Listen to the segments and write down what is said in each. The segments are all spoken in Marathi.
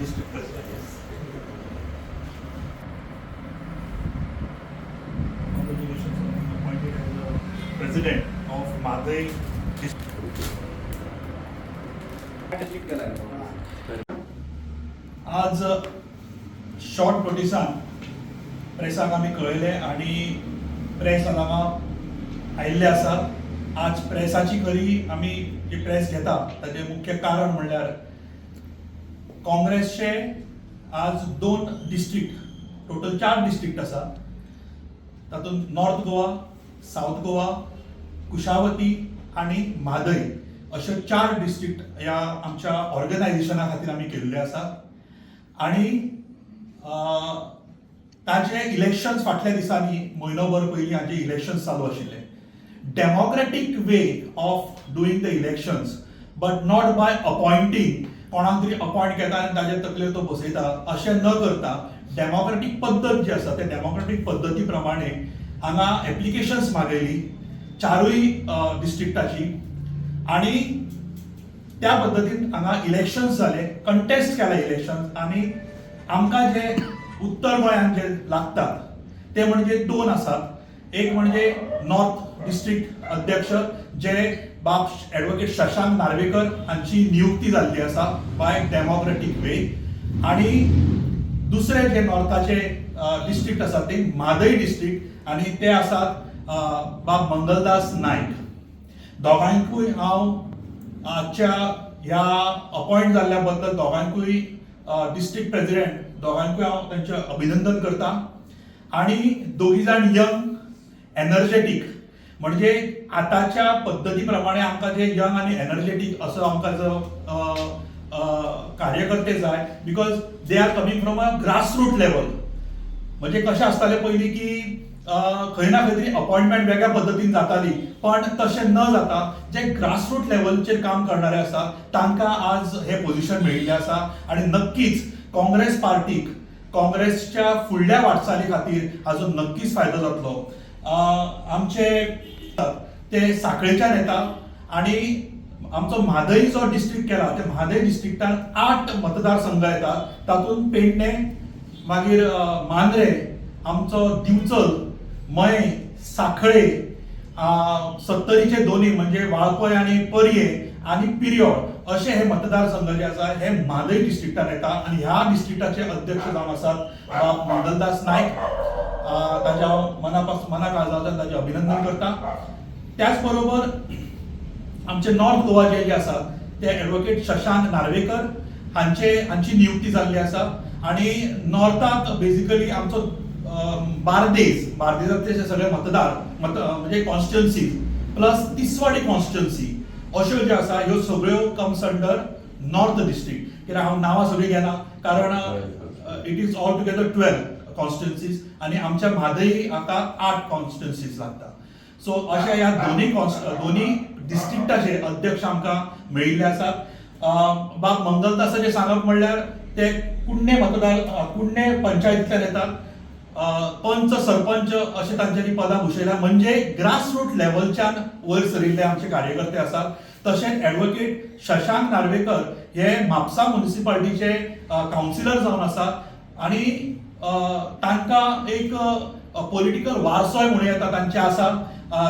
district president. Congratulations on being appointed as the president of Madai district. आज शॉर्ट नोटिसान प्रेसाक आमी कळयले आणि प्रेस हांगा आयिल्ले आसात. आज प्रेसाची खरी आमी जी प्रेस घेता ताचें मुख्य कारण म्हणल्यार काँग्रेसचे आज 2 डिस्ट्रिक्ट, टोटल 4 डिस्ट्रिक्ट आसा. तातूंत नॉर्थ गोवा, साऊथ गोवा, कुशावती आणि म्हादय अशे 4 डिस्ट्रिक्ट ह्या आमच्या ऑर्गनायझेशना खातीर आमी केल्ले आसात. आणि ताचे इलेक्शन्स फाटल्या दिसांनी म्हयनोभर पयलीं हाचे इलेक्शन्स चालू आशिल्ले. Democratic way of doing the elections, but not by appointing, कोणाक तरी अपॉइंट घेता आनी ताचे तकलेर तो बसयता अशें न करता डेमोक्रेटीक पद्दत जी आसा त्या डेमोक्रेटीक पद्दती प्रमाणे हांगा एप्लिकेशन्स मागयली 4य डिस्ट्रिक्टाची. आणि त्या पद्दतीन हांगा इलेक्शन्स जाले, कंटेस्ट केला इलेक्शन्स. आणि आमकां जे उत्तर गोंयांत जे लागतात ते म्हणजे 2 आसात. एक म्हणजे नॉर्थ डिस्ट्रिक्ट अध्यक्ष जे बाब ॲडव्होकेट शशांक नार्वेकर हांची नियुक्ती जाल्ली आसा बाय डेमोक्रेटीक वे. आणि दुसरे जे नॉर्थाचे डिस्ट्रिक्ट आसात ते म्हादय डिस्ट्रिक्ट आणि ते आसात बाब मंगलदास नायक. दोगांयकूय हांव आजच्या ह्या अपॉइंट जाल्ल्या बद्दल दोगांयकूय डिस्ट्रिक्ट प्रेसिडेंट दोगांयकूय हांव तांचें अभिनंदन करता. आणि दोगी जाण यंग, एनर्जेटीक, म्हणजे आतांच्या पद्दती प्रमाणे आमकां जे यंग आणि एनर्जेटीक असो आमकां जो कार्यकर्ते जाय, because they are coming from a grassroot level. म्हणजे कशें आसतालें पयलीं की खंय ना खंय तरी अपॉइंटमेंट वेगळ्या पद्दतीन जाताली, पण तशें न जाता जे ग्रासरूट लेवलचेर काम करणारे आसा तांकां आज हे पोझिशन मेळिल्लें आसा. आणि नक्कीच काँग्रेस पार्टीक काँग्रेसच्या फुडल्या वाटचाली खातीर हाजो नक्कीच फायदो जातलो. आमचे ते साखळेच्यान येता आणि आमचो म्हादय जो डिस्ट्रिक्ट केला त्या म्हादय डिस्ट्रिक्टान 8 मतदारसंघ येतात. तातूंत पेडणे, मागीर मांद्रे, आमचो दिवचल, मय, साखळे, सत्तरीचे दोनी म्हणजे वाळपय आणि पर्ये आणि पिरियोड असे हे मतदारसंघ जे आसा हे म्हादय डिस्ट्रिक्टान येता. आणि ह्या डिस्ट्रिक्टाचे अध्यक्ष जावन आसात मंगलदास नायक. ताच्या मना काळजांतल्यान ताचें अभिनंदन करता. त्याच बरोबर आमचे नॉर्थ गोवा जे आसात ते ॲडव्होकेट शशांक नार्वेकर हांची नियुक्ती जाल्ली आसा. आणि नॉर्थाक बेसिकली आमचो बार्देजांतले सगळे मतदार म्हणजे कॉन्स्टिट्युएन्सी प्लस तिसवाडी कॉन्स्टिट्युएन्सी अश्यो ज्यो आसा ह्यो सगळ्यो कम्स अंडर नॉर्थ डिस्ट्रिक्ट. कित्याक हांव नांवां सगळीं घेना कारण it is all together 12 constituencies आणि आमच्या म्हादय हाका 8 कॉन्स्टिट्युएन्सीज लागता. सो अशा ह्या दोन्ही डिस्ट्रिक्टाचे अध्यक्ष आमकां मेळिल्ले आसात. बाब मंगलदासाचें सांगप म्हणल्यार ते कुडणे पंचायतींतल्यान येतात. पंच, सरपंच अशे तांच्यांनी पदां भुशयल्या, म्हणजे ग्रासरूट लेवलच्यान वयर सरिल्ले आमचे कार्यकर्ते आसात. तशेंच ॲडव्होकेट शशांक नार्वेकर हे म्हापसा म्युनिसिपालिटीचे कावन्सिलर जावन आसात. आणि तांकां एक पॉलिटिकल वारसोय म्हणून येता तांचे आसा.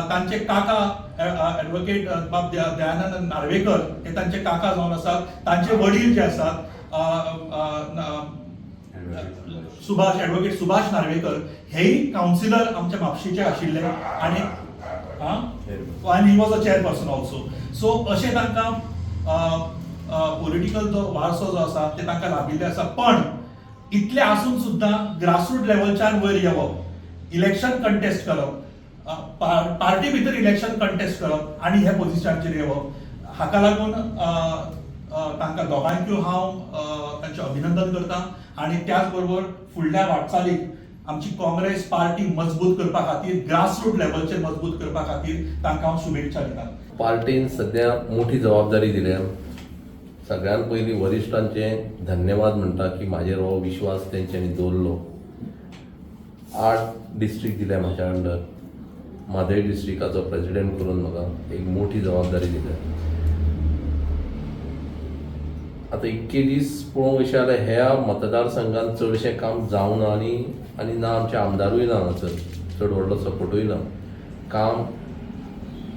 तांचे काका ॲडव्होकेट बाब दयानंद नार्वेकर हे तांचे काका जावन आसात. तांचे वडील जे आसात ॲडव्होकेट सुभाष नार्वेकर हेही काउन्सिलर आमच्या म्हापशेचे आशिल्ले. आणि he was a chairperson also. So अशें तांकां पॉलिटिकल जो वारसो जो आसा ते तांकां लाभिल्ले आसा. पण इतले आसून सुद्दां ग्रासरूट लेवलच्यान वयर येवप, इलेक्शन कंटेस्ट करप, पार्टी भितर इलेक्शन कंटेस्ट करप आणि हे पोझिशनाचेर येवप, हाका लागून तांकां दोगांयकूय हांव तांचें अभिनंदन करता. आणि त्याच बरोबर फुडल्या वाटचालीक आमची काँग्रेस पार्टी मजबूत करपा खातीर, ग्रासरूट लेवलचेर मजबूत करपा खातीर तांकां हांव शुभेच्छा दिता. पार्टीन सध्या मोठी जबाबदारी दिल्या. सगळ्यात पयलीं वरिश्ठांचे धन्यवाद म्हणटा की म्हाजेर हो विश्वास तेंच्यांनी दवरलो. 8 डिस्ट्रिक्ट दिल्या म्हाज्या अंडर. म्हादय डिस्ट्रिक्टाचो प्रेसिडेंट करून म्हाका एक मोठी जबाबदारी दिल्या. आता इतके दीस पळोवंक अशें जाल्यार ह्या मतदारसंघात चडशें काम जावं ना आनी ना आमचे आमदारूय ना हांगासर चड व्हडलो सपोर्टूय ना. काम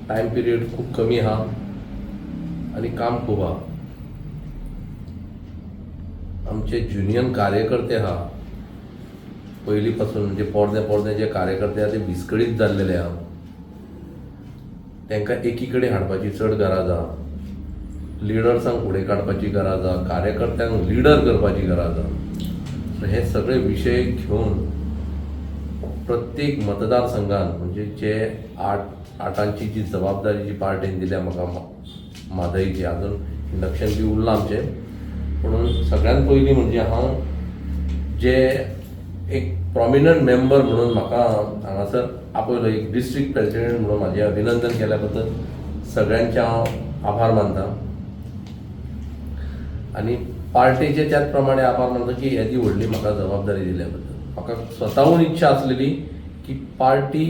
टायम पिरियड खूब कमी आहा आनी काम खूब आहा. आमचे जुनियन कार्यकर्ते आहा पयलीं पासून म्हणजे पोरदे जे कार्यकर्ते आहा ते विस्कळीत जाल्लेले आहा. तांकां एकी कडेन हाडपाची चड गरज आहा. लिडर्सांक फुडें काडपाची गरज आहा. कार्यकर्त्यांक लिडर करपाची गरज आहा. सो हे सगळे विशय घेवन प्रत्येक मतदारसंघान म्हणजे जे आठांची जी जबाबदारी जी पार्टीन दिल्या म्हाका म्हादईची, अजून इंडक्शन बी उरलां आमचें, म्हणून सगळ्यात पयलीं म्हणजे हांव जे एक प्रॉमिनंट मेंबर म्हणून म्हाका हांगासर आपयलो, एक डिस्ट्रिक्ट प्रेसिडेंट म्हणून म्हाजें अभिनंदन केल्या बद्दल सगळ्यांचे हांव आभार मानता. आनी पार्टीचे त्याच प्रमाणे आभार मानता की येदी व्हडली म्हाका जबाबदारी दिल्या बद्दल. म्हाका स्वताहून इच्छा आसलेली की पार्टी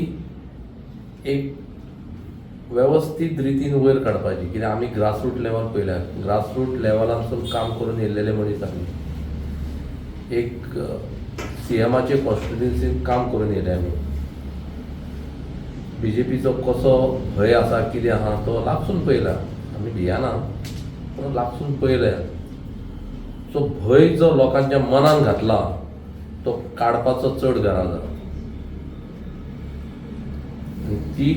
एक वेवस्थीत रितीन वयर काडपाची, कित्याक आमी ग्रासरूट लेवल पयल्या, ग्रासरूट लेवलांसून काम करून येयल्लेले मनीस आमी. एक सीएमाचे कॉन्स्टिट्युएन्सीन काम करून येयले आमी. बीजेपीचो कसो भंय आसा, कितें आहा तो लागसून पयला. आमी भियाना, पूण लागसून पयल्या. सो भंय जो लोकांच्या मनान घातला तो काडपाचो चड गरज आहा. आनी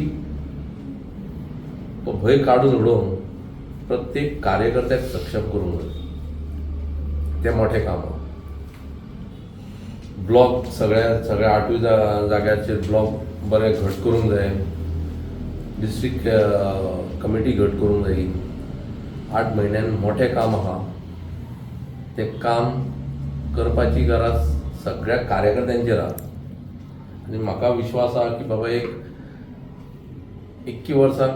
तो भंय काडून उडोवन प्रत्येक कार्यकर्त्याक सक्षम करूंक जाय. तें मोठें काम आहा. ब्लॉक सगळ्या 8 जाग्याचेर ब्लॉक बरे घट करूंक जाय. डिस्ट्रिक्ट कमिटी घट करूंक जायी. 8 म्हयन्यान मोठें काम आहा. तें काम करपाची गरज सगळ्या कार्यकर्त्यांचेर आहा. आनी म्हाका विश्वास आहा की बाबा एक 21 वर्सां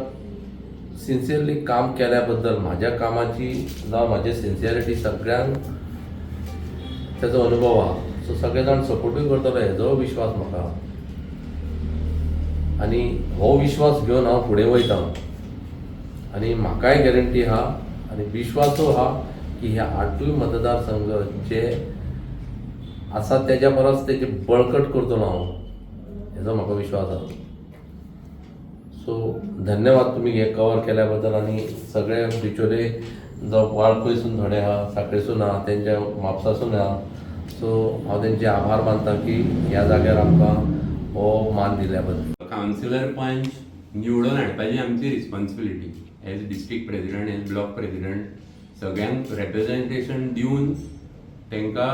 सिन्सियरली काम केल्या बद्दल म्हाज्या कामाची जावं म्हाजे सिन्सियरिटी सगळ्यांक तेजो अनुभव आहा. सो सगळे जाण सपोर्टूय करतले हेजो विश्वास म्हाका आहा. आनी हो विश्वास घेवन हांव फुडें वयतां. आनी म्हाकाय गॅरंटी आहा आनी विश्वासू आहा की ह्या 8 मतदारसंघ जे आसा तेज्या परस तेजे बळकट करतलो हांव, हेजो म्हाका विश्वास आहा. सो धन्यवाद तुम्ही हे कवर केल्या बद्दल. आनी सगळे बिचोले जो वाळपयसून थोडे आहा, साखळेसून आहा, तेंच्या म्हापसासून आहा. सो हांव तेंचे आभार मानता की ह्या जाग्यार आमकां हो मान दिल्या बद्दल. कावन्सिलर पंच निवडून हाडपाची आमची responsibility as district president, as block president. सगळ्यांक रेप्रेझेंटेशन दिवन तांकां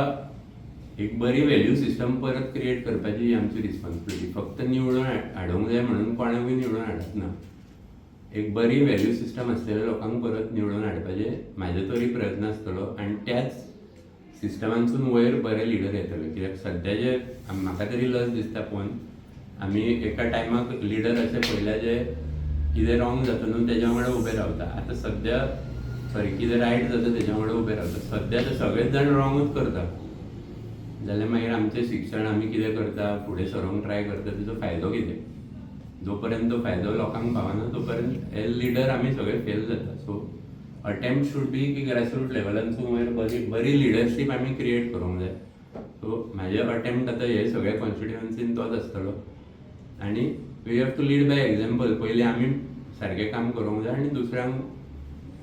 एक बरी व्हॅल्यू सिस्टम परत क्रिएट करपाची ही आमची रिस्पॉन्सिबिलिटी. फक्त निवडून हाडूंक जाय म्हणून कोणाकूय निवडून हाडप ना. एक बरी व्हॅल्यू सिस्टम आसलेल्या लोकांक परत निवडून हाडपाचे म्हाजे तरी प्रयत्न आसतलो. आनी त्याच सिस्टमांसून वयर बरे लिडर येतले. कित्याक सद्याचे म्हाका तरी लज दिसता पळोवन आमी एका टायमाक लिडर अशें पळयल्या जे कितें रॉंग जाता न्हू तेज्या वांगडा उबे रावता. आतां सद्या कितें रायट जाता तेज्या वांगडा उबे रावता. सद्या ते सगळेच जाण रॉंगूच करता. जाल्यार मागीर आमचें शिक्षण आमी कितें करता, फुडें सरोंक ट्राय करता, तेजो फायदो कितें? जो पर्यंत तो फायदो लोकांक पावना तो पर्यंत एज लिडर आमी सगळे फेल जाता. सो अटेम्प्ट शूड बी की ग्रासरूट लेवलांसून वयर बरी लिडरशीप आमी क्रिएट करूंक जाय. सो म्हाजे अटेम्प्ट आतां हे सगळ्या कॉन्स्टिट्युएन्सीन तोच आसतलो. आनी we have to lead by example. पयलीं आमी सारकें काम करूंक जाय आनी दुसऱ्यांक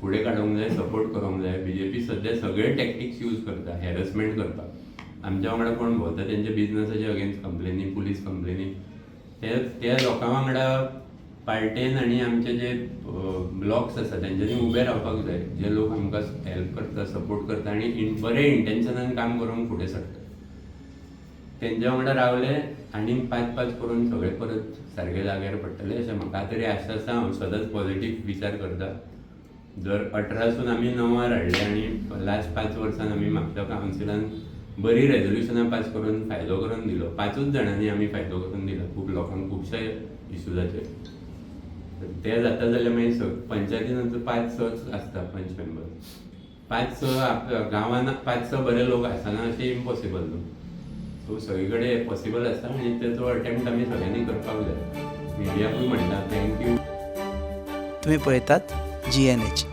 फुडें काडूंक जाय, सपोर्ट करूंक जाय. बीजेपी सद्या सगळे टॅक्टिक्स यूज करता हॅरसमेंट करपाक. आमच्या वांगडा कोण भोंवता तेंच्या बिजनसाच्या अगेन्स्ट कंप्लेनी, पुलीस कंप्लेनी, त्या लोकां वांगडा पार्टेन आनी आमचे जे ब्लॉक्स आसा तेंच्यांनी उबे रावपाक जाय. जे लोक आमकां हेल्प करता, सपोर्ट करता आनी बरे इंटेन्शनान काम करूंक फुडें सरता. तेंच्या वांगडा रावले आनी 5-5 करून सगळे परत सारके जाग्यार पडटले अशें म्हाका तरी आशा आसा. हांव सदांच पॉझिटीव विचार करता. जर 18सून आमी 9वार हाडले आनी लास्ट 5 वर्सान आमी म्हापसा कावन्सिलान बरी रेजोल्युशनां पास करून फायदो करून दिलो. 5 जाणांनी आमी फायदो करून दिलो खूब लोकांक खुबशा इश्यूजाचेर. ते जाता जाल्यार मागीर पंचायतीन 5-6 आसता पंच मेंबर. 5-6 गांवांत 5-6 बरे लोक आसना अशें इम्पॉसिबल न्हू. सो सगळे कडेन पॉसिबल आसता आनी तेजो अटेम्प्ट आमी सगळ्यांनी करपाक जाय. मिडियाकूय म्हणटा थँक्यू. तुम्ही पळयतात GNH.